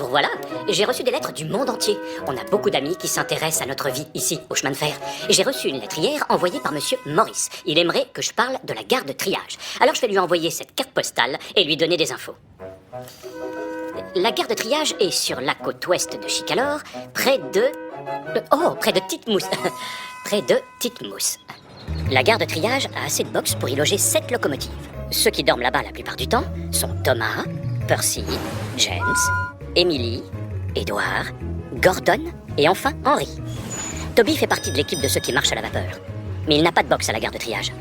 Alors voilà, j'ai reçu des lettres du monde entier. On a beaucoup d'amis qui s'intéressent à notre vie ici, au chemin de fer. J'ai reçu une lettre hier envoyée par monsieur Maurice. Il aimerait que je parle de la gare de triage. Alors je vais lui envoyer cette carte postale et lui donner des infos. La gare de triage est sur la côte ouest de Chicalor, près de Titmouth. Près de Titmouth. La gare de triage a assez de box pour y loger 7 locomotives. Ceux qui dorment là-bas la plupart du temps sont Thomas, Percy, James, Emily, Edward, Gordon et enfin Henry. Toby fait partie de l'équipe de ceux qui marchent à la vapeur. Mais il n'a pas de box à la gare de triage.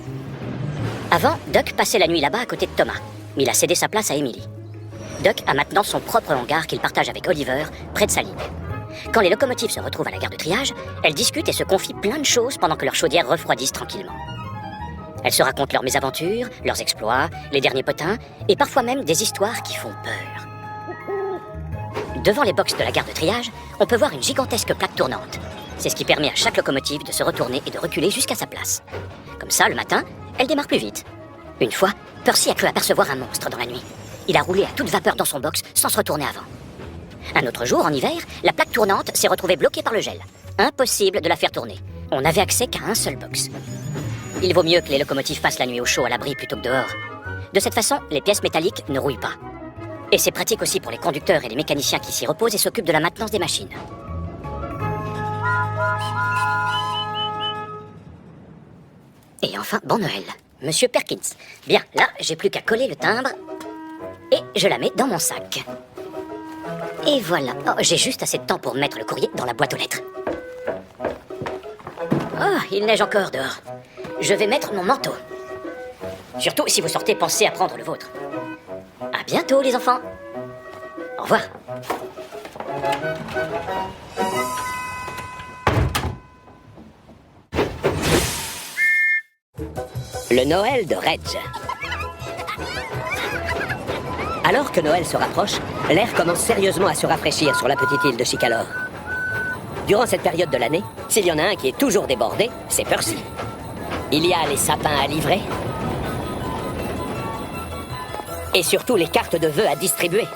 Avant, Duck passait la nuit là-bas à côté de Thomas, mais il a cédé sa place à Emily. Duck a maintenant son propre hangar qu'il partage avec Oliver, près de sa ligne. Quand les locomotives se retrouvent à la gare de triage, elles discutent et se confient plein de choses pendant que leurs chaudières refroidissent tranquillement. Elles se racontent leurs mésaventures, leurs exploits, les derniers potins, et parfois même des histoires qui font peur. Devant les boxes de la gare de triage, on peut voir une gigantesque plaque tournante. C'est ce qui permet à chaque locomotive de se retourner et de reculer jusqu'à sa place. Comme ça, le matin, elle démarre plus vite. Une fois, Percy a cru apercevoir un monstre dans la nuit. Il a roulé à toute vapeur dans son box sans se retourner avant. Un autre jour, en hiver, la plaque tournante s'est retrouvée bloquée par le gel. Impossible de la faire tourner. On n'avait accès qu'à un seul box. Il vaut mieux que les locomotives passent la nuit au chaud à l'abri plutôt que dehors. De cette façon, les pièces métalliques ne rouillent pas. Et c'est pratique aussi pour les conducteurs et les mécaniciens qui s'y reposent et s'occupent de la maintenance des machines. Et enfin, bon Noël, Monsieur Perkins. Bien, là, j'ai plus qu'à coller le timbre et je la mets dans mon sac. Et voilà. Oh, j'ai juste assez de temps pour mettre le courrier dans la boîte aux lettres. Oh, il neige encore dehors. Je vais mettre mon manteau. Surtout si vous sortez, pensez à prendre le vôtre. À bientôt, les enfants. Au revoir. Le Noël de Reg. Alors que Noël se rapproche, l'air commence sérieusement à se rafraîchir sur la petite île de Chicalor. Durant cette période de l'année, s'il y en a un qui est toujours débordé, c'est Percy. Il y a les sapins à livrer et surtout les cartes de vœux à distribuer.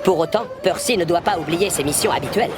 Pour autant, Percy ne doit pas oublier ses missions habituelles.